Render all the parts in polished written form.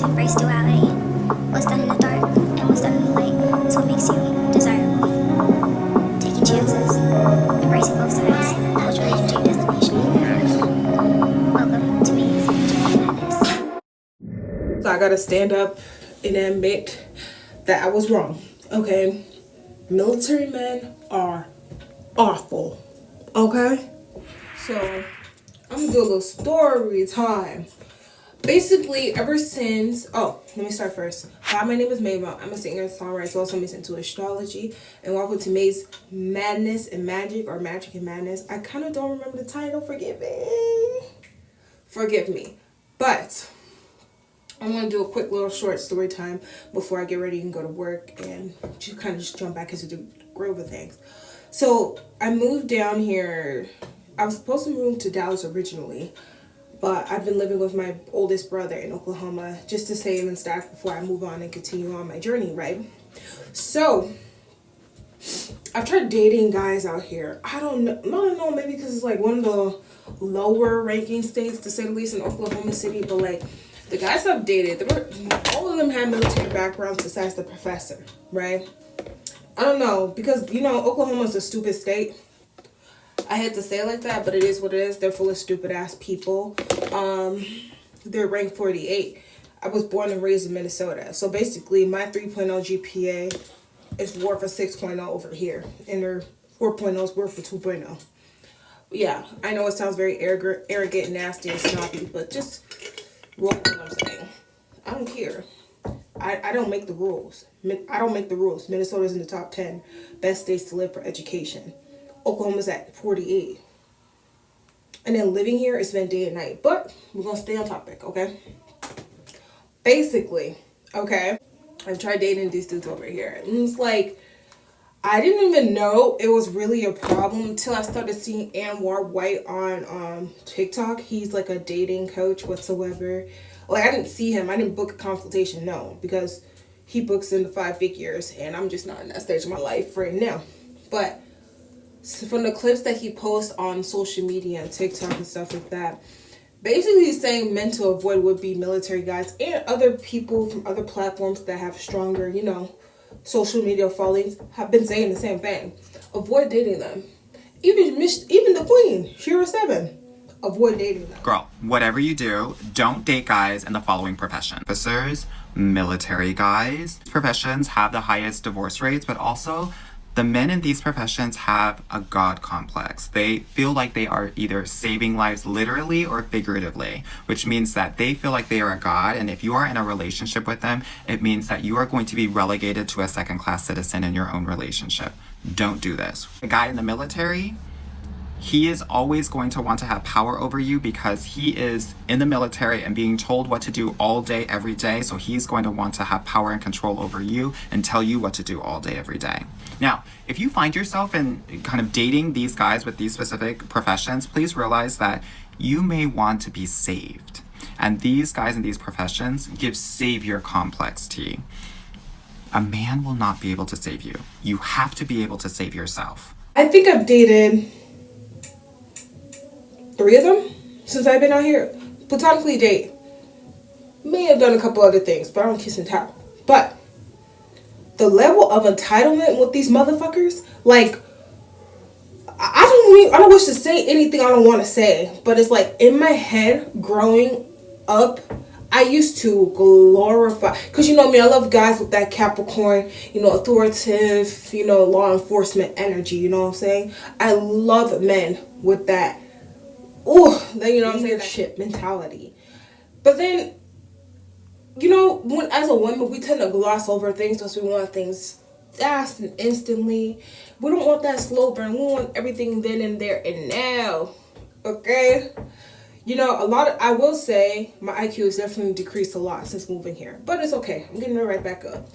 to embrace duality. What's done in the dark and what's done in the light is what makes you desirable. Taking chances, embracing both sides, which will lead you to your destination. Welcome to me, Madness. So I gotta stand up and admit that I was wrong. Okay? Military men are awful. Okay? So I'm gonna do a little story time. Basically, ever since let me start first. Hi, my name is Mayma. I'm a singer and songwriter, so also I'm into astrology. And welcome to May's Madness and Magic, or Magic and Madness. I kind of don't remember the title. Forgive me. But I'm going to do a quick little short story time before I get ready and go to work and just jump back into the groove of things. So I moved down here. I was supposed to move to Dallas originally, but I've been living with my oldest brother in Oklahoma just to save and stack before I move on and continue on my journey, right? So I've tried dating guys out here. I don't know, maybe because it's like one of the lower ranking states, to say the least, in Oklahoma City, but like the guys I've dated, all of them had military backgrounds besides the professor, right? I don't know, because, Oklahoma's a stupid state. I hate to say it like that, but it is what it is. They're full of stupid ass people. They're ranked 48. I was born and raised in Minnesota. So basically, my 3.0 GPA is worth a 6.0 over here. And their 4.0 is worth a 2.0. Yeah, I know it sounds very arrogant, nasty, and snobby, but just roll with what I'm saying. I don't care. I don't make the rules. Minnesota's in the top 10 best states to live for education. Oklahoma's at 48. And then living here, it's been day and night. But we're going to stay on topic, okay? Basically, okay, I've tried dating these dudes over here. And it's like, I didn't even know it was really a problem until I started seeing Anwar White on TikTok. He's like a dating coach whatsoever. Like, I didn't see him. I didn't book a consultation, no, because he books in the 5 figures, and I'm just not in that stage of my life right now. But so from the clips that he posts on social media and TikTok and stuff like that, basically he's saying men to avoid would be military guys and other people from other platforms that have stronger, social media followings have been saying the same thing. Avoid dating them. Even the queen, Shira 7. Avoid dating them. Girl, whatever you do, don't date guys in the following profession. Officers, military guys. Professions have the highest divorce rates, but also the men in these professions have a God complex. They feel like they are either saving lives literally or figuratively, which means that they feel like they are a god, and if you are in a relationship with them, it means that you are going to be relegated to a second-class citizen in your own relationship. Don't do this. A guy in the military, he is always going to want to have power over you because he is in the military and being told what to do all day, every day. So he's going to want to have power and control over you and tell you what to do all day, every day. Now, if you find yourself in kind of dating these guys with these specific professions, please realize that you may want to be saved. And these guys in these professions give savior complex to you. A man will not be able to save you. You have to be able to save yourself. I think I've dated 3 of them since I've been out here. Platonically date. May have done a couple other things, but I don't kiss and tell. But the level of entitlement with these motherfuckers, like, I don't wish to say anything I don't want to say, but it's like in my head growing up, I used to glorify, because you know me, I love guys with that Capricorn, authoritative, law enforcement energy, you know what I'm saying? I love men with that, leadership mentality. But then, when as a woman, we tend to gloss over things because we want things fast and instantly. We don't want that slow burn. We want everything then and there and now. Okay? I will say my IQ has definitely decreased a lot since moving here. But it's okay. I'm getting it right back up.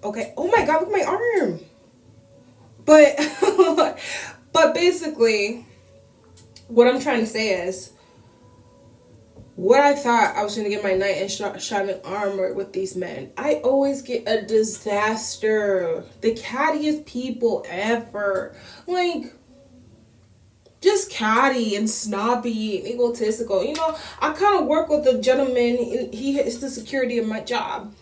Okay. Oh my God, look at my arm. But basically, what I'm trying to say is, what I thought I was going to get my knight in shining armor with these men, I always get a disaster. The cattiest people ever. Like, just catty and snobby and egotistical. You know, I kind of work with a gentleman, and he is the security of my job.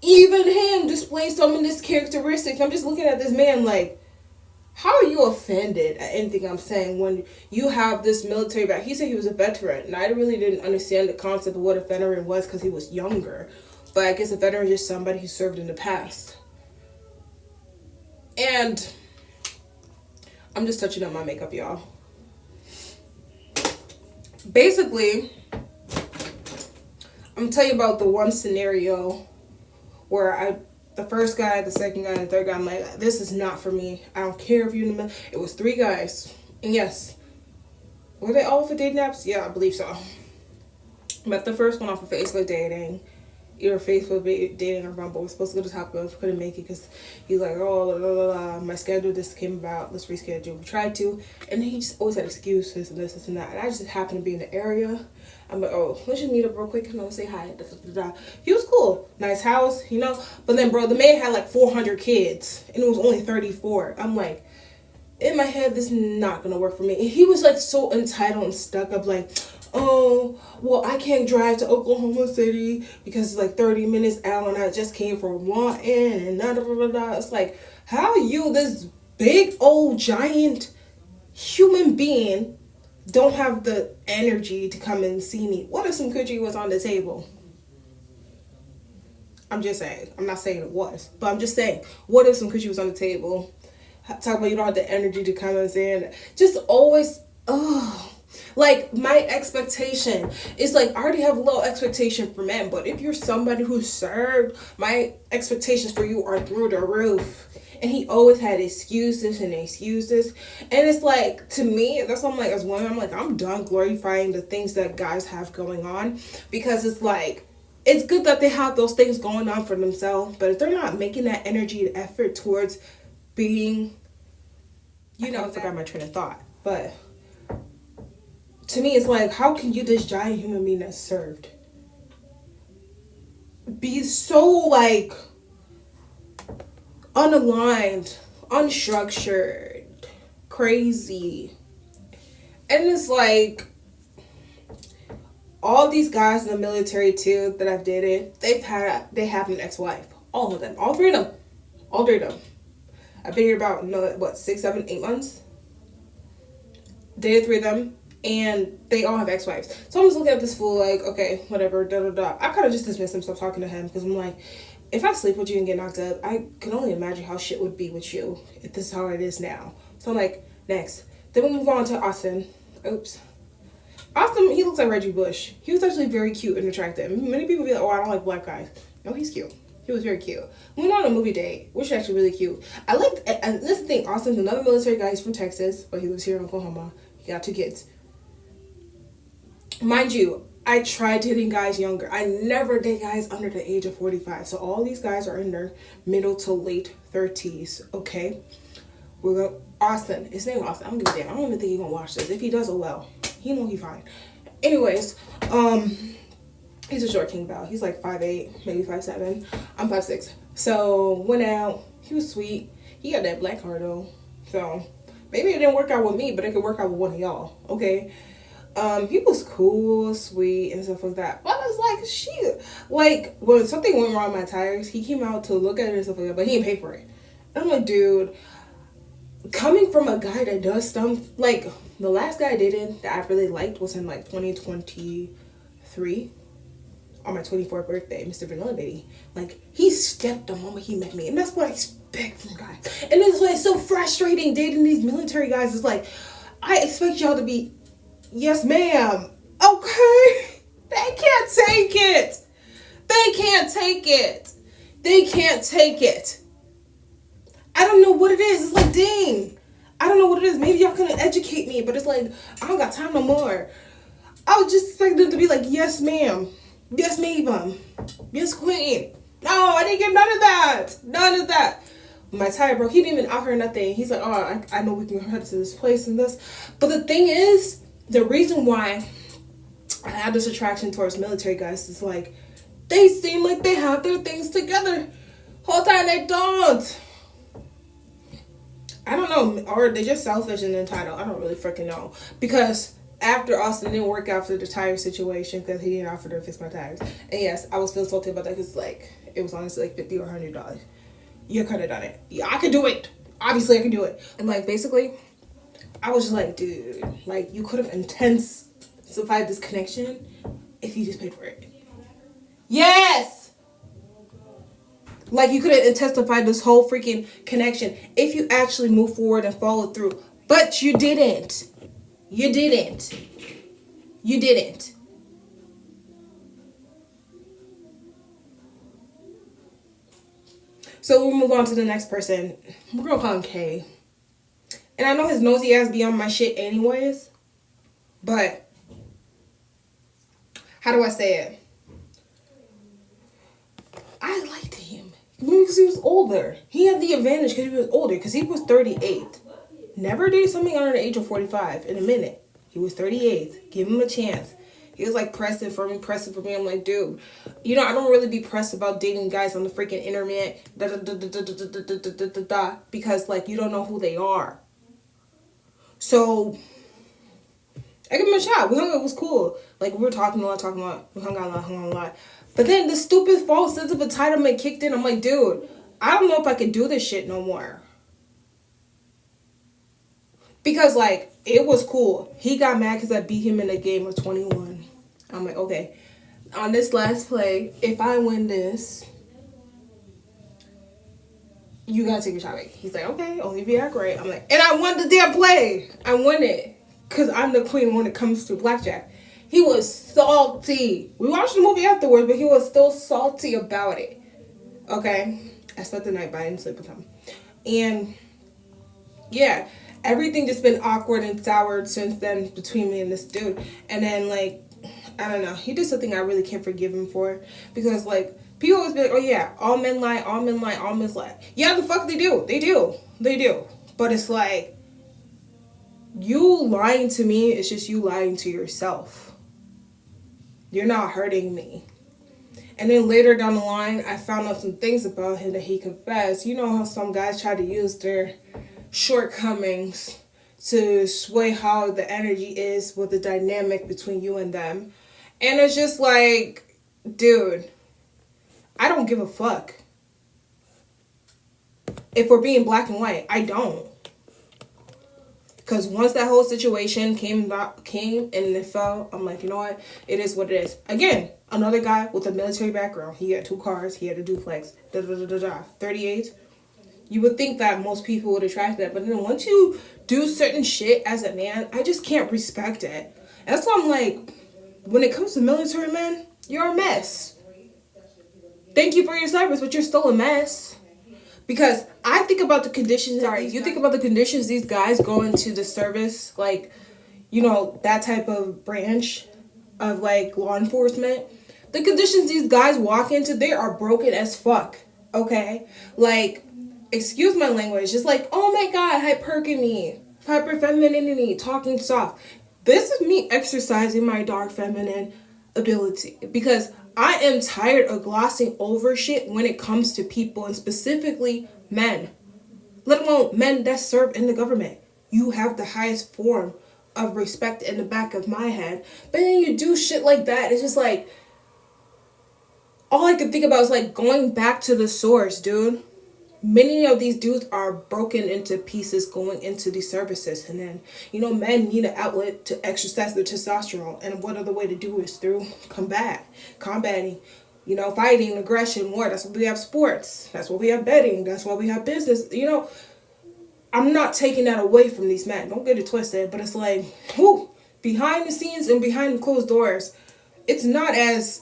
Even him displays some of these characteristics. I'm just looking at this man like, how are you offended at anything I'm saying when you have this military back? He said he was a veteran, and I really didn't understand the concept of what a veteran was because he was younger. But I guess a veteran is just somebody who served in the past. And I'm just touching up my makeup, y'all. Basically, I'm gonna tell you about the one scenario where the first guy, the second guy, and the third guy, I'm like, this is not for me. I don't care if you're in the middle. It was 3 guys. And yes, were they all for dating apps? Yeah, I believe so. Met the first one off of Facebook dating. Either Facebook dating or Bumble. We're supposed to go to Top Gun. Couldn't make it because he's like, oh, la, la, la, my schedule just came about. Let's reschedule. We tried to. And then he just always had excuses and this and that. And I just happened to be in the area. I'm like, oh, let's just meet up real quick and I'll say hi. He was cool. Nice house, you know. But then, bro, the man had like 400 kids. And it was only 34. I'm like, in my head, this is not going to work for me. And he was like so entitled and stuck up like, oh, well, I can't drive to Oklahoma City because it's like 30 minutes out and I just came from Wanton and da da da da. It's like, how you, this big old giant human being, don't have the energy to come and see me? What if some coochie was on the table? I'm just saying. I'm not saying it was, but I'm just saying, what if some coochie was on the table? Talk about you don't have the energy to come and say it. Just always, like, my expectation is like, I already have low expectation for men, but if you're somebody who served, my expectations for you are through the roof. And he always had excuses and excuses. And it's like, to me, that's what I'm like, as women, I'm like, I'm done glorifying the things that guys have going on. Because it's like, it's good that they have those things going on for themselves. But if they're not making that energy and effort towards being, you know, I forgot my train of thought. But to me, it's like, how can you, this giant human being that's served, be so, like, unaligned, unstructured, crazy? And it's like, all these guys in the military too that I've dated, they have an ex-wife. All of them. All three of them. I've been here about 6, 7, 8 months. Dated 3 of them. And they all have ex-wives. So I'm just looking at this fool like, okay, whatever, da da da. I kind of just dismissed him, stopped talking to him, because I'm like, if I sleep with you and get knocked up, I can only imagine how shit would be with you if this is how it is now. So I'm like, next. Then we move on to Austin. Oops. Austin, he looks like Reggie Bush. He was actually very cute and attractive. Many people be like, oh, I don't like black guys. No, he's cute. He was very cute. We went on a movie date, which is actually really cute. I liked, and this thing, Austin's another military guy. He's from Texas, but he lives here in Oklahoma. He got 2 kids. Mind you, I tried dating guys younger. I never date guys under the age of 45. So all these guys are in their middle to late 30s, okay? We're going, Austin. His name is Austin. I don't give a damn. I don't even think he's gonna watch this. If he does, oh well. He know he fine. Anyways, he's a short king bow. He's like 5'8", maybe 5'7". I'm 5'6". So went out. He was sweet. He got that black heart though. So maybe it didn't work out with me, but it could work out with one of y'all. Okay. He was cool, sweet, and stuff like that. But I was like, shit. Like, when something went wrong with my tires, he came out to look at it and stuff like that, but he didn't pay for it. I'm like, dude, coming from a guy that does stuff, like, the last guy I dated that I really liked was in, like, 2023, on my 24th birthday, Mr. Vanilla Baby. Like, he stepped the moment he met me, and that's what I expect from guys. And it's, like, so frustrating dating these military guys. It's like, I expect y'all to be, yes, ma'am. Okay. They can't take it. They can't take it. They can't take it. I don't know what it is. It's like, dang. I don't know what it is. Maybe y'all can educate me, but it's like, I don't got time no more. I would just expect them to be like, yes, ma'am. Yes, ma'am. Yes, queen. No, I didn't get none of that. None of that. My tire broke. He didn't even offer nothing. He's like, oh, I know we can head to this place and this. But the thing is, the reason why I have this attraction towards military guys is like, they seem like they have their things together. Whole time they don't. I don't know, or they're just selfish and entitled. I don't really freaking know. Because after Austin didn't work out for the tire situation because he didn't offer to fix my tires. And yes, I was feeling salty about that because like it was honestly like $50 or $100. You could have done it. Yeah, I could do it. Obviously, I can do it. And like basically, I was just like, dude, like you could have intensified this connection if you just paid for it. Yes. Like, you could have intensified this whole freaking connection if you actually moved forward and followed through. But you didn't. You didn't. You didn't. So we'll move on to the next person. We're going to call him K. And I know his nosy ass be on my shit anyways. But, how do I say it? I liked him. Because he was older. He had the advantage because he was older. Because he was 38. Never did something under the age of 45 in a minute. He was 38. Give him a chance. He was like pressing for me. I'm like, dude, you know, I don't really be pressed about dating guys on the freaking internet. Because like you don't know who they are. So I give him a shot. We hung out. It was cool. Like we were talking a lot. We hung out a lot. But then the stupid false sense of entitlement kicked in. I'm like, dude, I don't know if I can do this shit no more. Because, like, it was cool. He got mad because I beat him in a game of 21. I'm like, okay. On this last play, if I win this, you gotta take a shot. He's like, okay, Olivia, great. I'm like, and I won the damn play. I won it. Because I'm the queen when it comes to blackjack. He was salty. We watched the movie afterwards, but he was still salty about it. Okay? I spent the night, but I didn't sleep with him. And, yeah, everything just been awkward and soured since then between me and this dude. And then, like, I don't know. He did something I really can't forgive him for. Because, like, people always be like, oh, yeah, all men lie, all men lie, all men lie. Yeah, the fuck they do. They do. They do. But it's like, you lying to me is just you lying to yourself. You're not hurting me. And then later down the line, I found out some things about him that he confessed. You know how some guys try to use their shortcomings to sway how the energy is with the dynamic between you and them. And it's just like, dude, I don't give a fuck. If we're being black and white, I don't. Because once that whole situation came and it fell, I'm like, you know what? It is what it is. Again, another guy with a military background. He had 2 cars. He had a duplex. 38. You would think that most people would attract that. But then once you do certain shit as a man, I just can't respect it. And that's why I'm like, when it comes to military men, you're a mess. Thank you for your service, but you're still a mess. Because I think about the conditions. You think about the conditions these guys go into the service, like, you know, that type of branch of like law enforcement. The conditions these guys walk into, they are broken as fuck. Okay, like, excuse my language. Just like, oh my god, hypergamy, hyperfemininity, talking soft. This is me exercising my dark feminine ability because I am tired of glossing over shit when it comes to people, and specifically men. Let alone men that serve in the government. You have the highest form of respect in the back of my head. But then you do shit like that. It's just like, all I can think about is like going back to the source, dude. Many of these dudes are broken into pieces going into these services. And then, you know, men need an outlet to exercise their testosterone. And what other way to do is through combating, you know, fighting, aggression, war. That's why we have sports. That's why we have betting. That's why we have business. You know, I'm not taking that away from these men. Don't get it twisted. But it's like, whew, behind the scenes and behind the closed doors, it's not as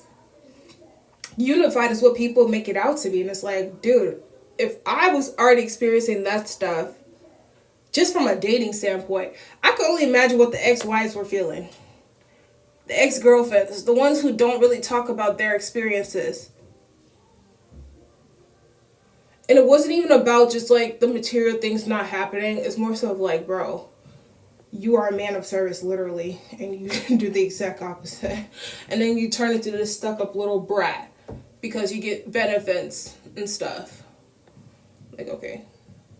unified as what people make it out to be. And it's like, dude, if I was already experiencing that stuff, just from a dating standpoint, I could only imagine what the ex-wives were feeling. The ex-girlfriends, the ones who don't really talk about their experiences. And it wasn't even about just like the material things not happening. It's more so of like, bro, you are a man of service, literally, and you do the exact opposite. And then you turn into this stuck-up little brat because you get benefits and stuff. Like, okay,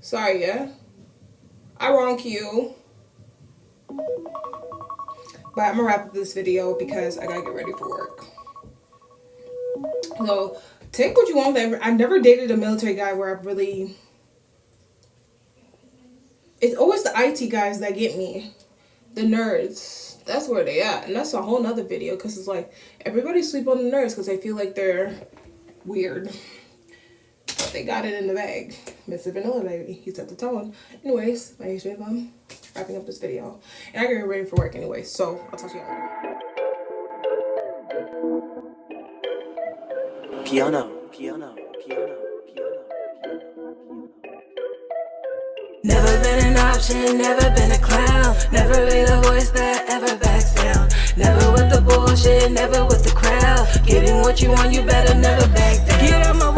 sorry, yeah? I wrong you. But I'm gonna wrap up this video because I gotta get ready for work. So take what you want. I've never dated a military guy where I've really. It's always the IT guys that get me, the nerds. That's where they at, and that's a whole nother video because it's like everybody sleep on the nerds because they feel like they're weird. But they got it in the bag. Mr. Vanilla Baby, he set the tone. Anyways, my name's Mom. Wrapping up this video, and I gotta get ready for work anyway. So I'll talk to you later. Piano. Never been an option, never been a clown. Never be the voice that ever backs down. Never with the bullshit, never with the crowd. Getting what you want, you better never back down. Get out my